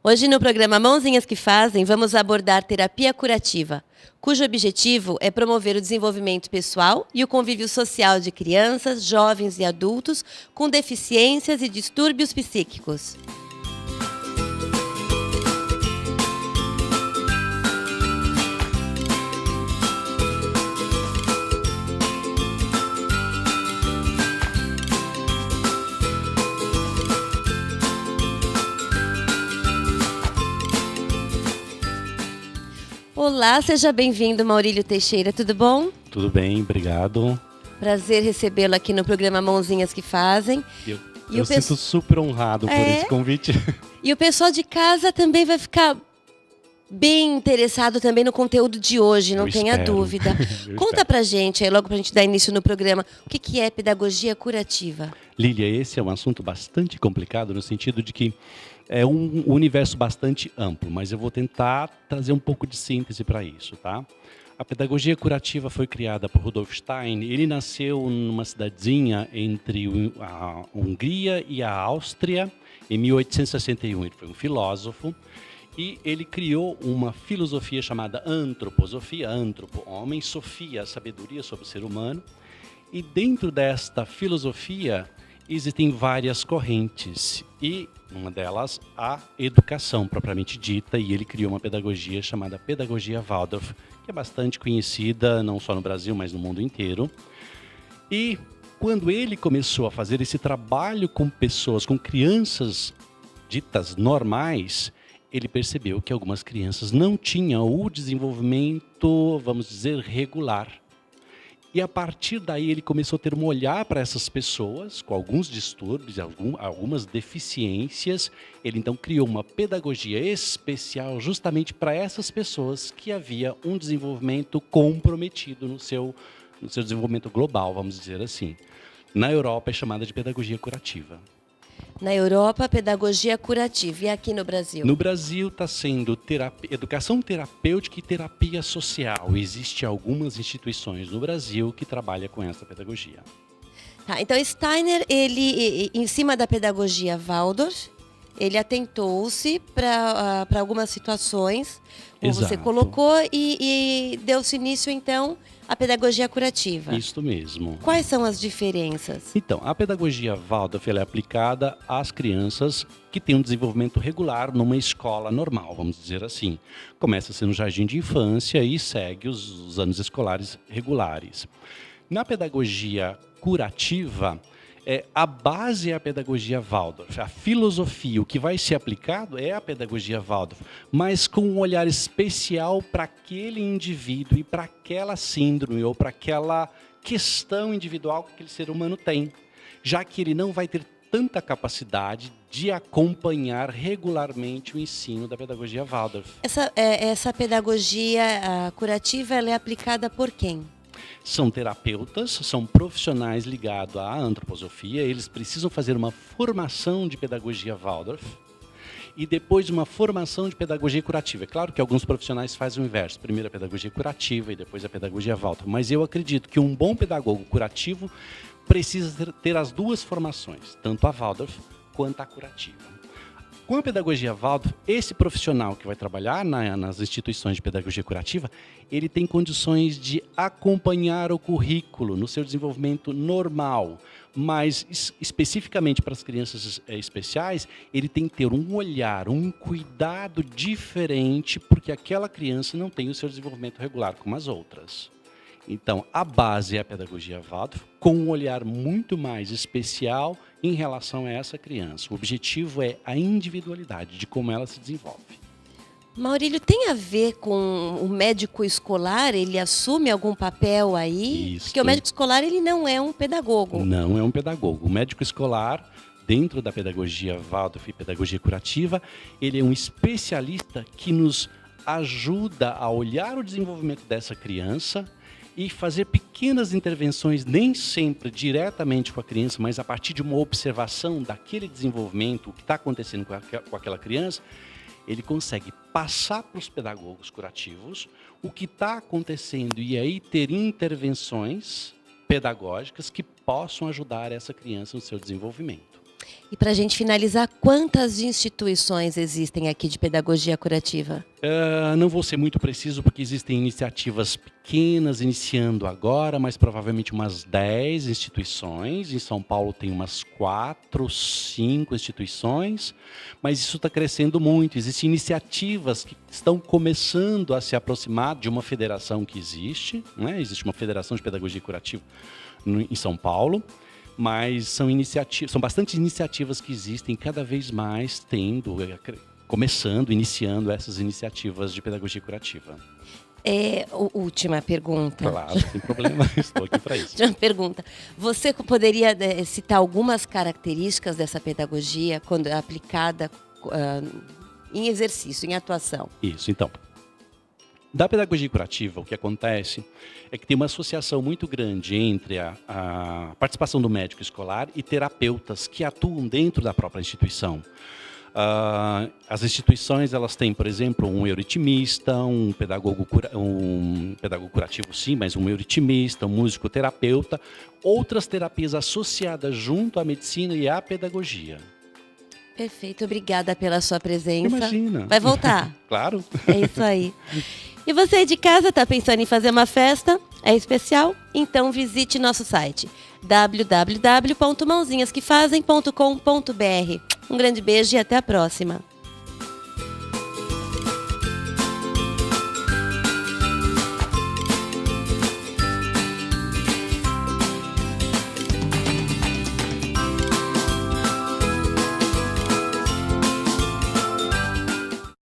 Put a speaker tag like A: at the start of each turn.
A: Hoje no programa Mãozinhas que Fazem, vamos abordar terapia curativa, cujo objetivo é promover o desenvolvimento pessoal e o convívio social de crianças, jovens e adultos com deficiências e distúrbios psíquicos. Olá, seja bem-vindo, Maurílio Teixeira, tudo bom?
B: Tudo bem, obrigado.
A: Prazer recebê-lo aqui no programa Mãozinhas que Fazem.
B: Eu sinto super honrado por esse convite.
A: E o pessoal de casa também vai ficar bem interessado também no conteúdo de hoje, não tenha dúvida. Conta pra gente, aí logo pra gente dar início no programa, o que é pedagogia curativa?
B: Lília, esse é um assunto bastante complicado no sentido de que é um universo bastante amplo, mas eu vou tentar trazer um pouco de síntese para isso, tá? A pedagogia curativa foi criada por Rudolf Stein. Ele nasceu numa cidadezinha entre a Hungria e a Áustria em 1861. Ele foi um filósofo e ele criou uma filosofia chamada antroposofia, antropo, homem, sofia, sabedoria sobre o ser humano. E dentro desta filosofia existem várias correntes e uma delas a educação propriamente dita, e ele criou uma pedagogia chamada pedagogia Waldorf, que é bastante conhecida não só no Brasil, mas no mundo inteiro. E quando ele começou a fazer esse trabalho com pessoas, com crianças ditas normais, ele percebeu que algumas crianças não tinham o desenvolvimento, vamos dizer, regular. E a partir daí ele começou a ter um olhar para essas pessoas com alguns distúrbios, algumas deficiências. Ele então criou uma pedagogia especial justamente para essas pessoas que havia um desenvolvimento comprometido no seu desenvolvimento global, vamos dizer assim. Na Europa é chamada de pedagogia curativa.
A: Na Europa, pedagogia curativa. E aqui no Brasil?
B: No Brasil está sendo educação terapêutica e terapia social. Existem algumas instituições no Brasil que trabalham com essa pedagogia.
A: Tá, então Steiner, ele, em cima da pedagogia Waldorf, ele atentou-se para algumas situações, como
B: Exato.
A: Você colocou, e deu-se início, então, à pedagogia curativa.
B: Isso mesmo.
A: Quais são as diferenças?
B: Então, a pedagogia Waldorf ela é aplicada às crianças que têm um desenvolvimento regular numa escola normal, vamos dizer assim. Começa-se no jardim de infância e segue os anos escolares regulares. Na pedagogia curativa, a base é a pedagogia Waldorf, a filosofia, o que vai ser aplicado é a pedagogia Waldorf, mas com um olhar especial para aquele indivíduo e para aquela síndrome ou para aquela questão individual que aquele ser humano tem, já que ele não vai ter tanta capacidade de acompanhar regularmente o ensino da pedagogia Waldorf.
A: Essa pedagogia curativa ela é aplicada por quem?
B: São terapeutas, são profissionais ligados à antroposofia, eles precisam fazer uma formação de pedagogia Waldorf e depois uma formação de pedagogia curativa. É claro que alguns profissionais fazem o inverso, primeiro a pedagogia curativa e depois a pedagogia Waldorf, mas eu acredito que um bom pedagogo curativo precisa ter as duas formações, tanto a Waldorf quanto a curativa. Com a pedagogia Waldorf, esse profissional que vai trabalhar nas instituições de pedagogia curativa, ele tem condições de acompanhar o currículo no seu desenvolvimento normal, mas especificamente para as crianças especiais, ele tem que ter um olhar, um cuidado diferente, porque aquela criança não tem o seu desenvolvimento regular como as outras. Então, a base é a pedagogia Waldorf, com um olhar muito mais especial em relação a essa criança. O objetivo é a individualidade de como ela se desenvolve.
A: Maurílio, tem a ver com o médico escolar? Ele assume algum papel aí?
B: Isso.
A: Porque o médico escolar ele não é um pedagogo.
B: Não é um pedagogo. O médico escolar, dentro da pedagogia Waldorf e pedagogia curativa, ele é um especialista que nos ajuda a olhar o desenvolvimento dessa criança e fazer pequenas intervenções, nem sempre diretamente com a criança, mas a partir de uma observação daquele desenvolvimento, o que está acontecendo com aquela criança, ele consegue passar para os pedagogos curativos o que está acontecendo e aí ter intervenções pedagógicas que possam ajudar essa criança no seu desenvolvimento.
A: E para a gente finalizar, quantas instituições existem aqui de pedagogia curativa?
B: Não vou ser muito preciso, porque existem iniciativas pequenas iniciando agora, mas provavelmente umas 10 instituições. Em São Paulo tem umas 4, 5 instituições, mas isso está crescendo muito. Existem iniciativas que estão começando a se aproximar de uma federação que existe, né? Existe uma federação de pedagogia curativa em São Paulo. Mas são bastante iniciativas que existem, cada vez mais iniciando essas iniciativas de pedagogia curativa.
A: Última pergunta.
B: Claro, sem problema, estou aqui para isso.
A: Última pergunta. Você poderia citar algumas características dessa pedagogia quando aplicada em exercício, em atuação?
B: Isso, então. Da pedagogia curativa, o que acontece é que tem uma associação muito grande entre a participação do médico escolar e terapeutas que atuam dentro da própria instituição. As instituições, elas têm, por exemplo, um euritmista, um pedagogo curativo, sim, mas um euritmista, um musicoterapeuta, outras terapias associadas junto à medicina e à pedagogia.
A: Perfeito, obrigada pela sua presença.
B: Imagina.
A: Vai voltar?
B: Claro.
A: É isso aí. E você de casa está pensando em fazer uma festa? É especial? Então visite nosso site www.mãozinhasquefazem.com.br. Um grande beijo e até a próxima.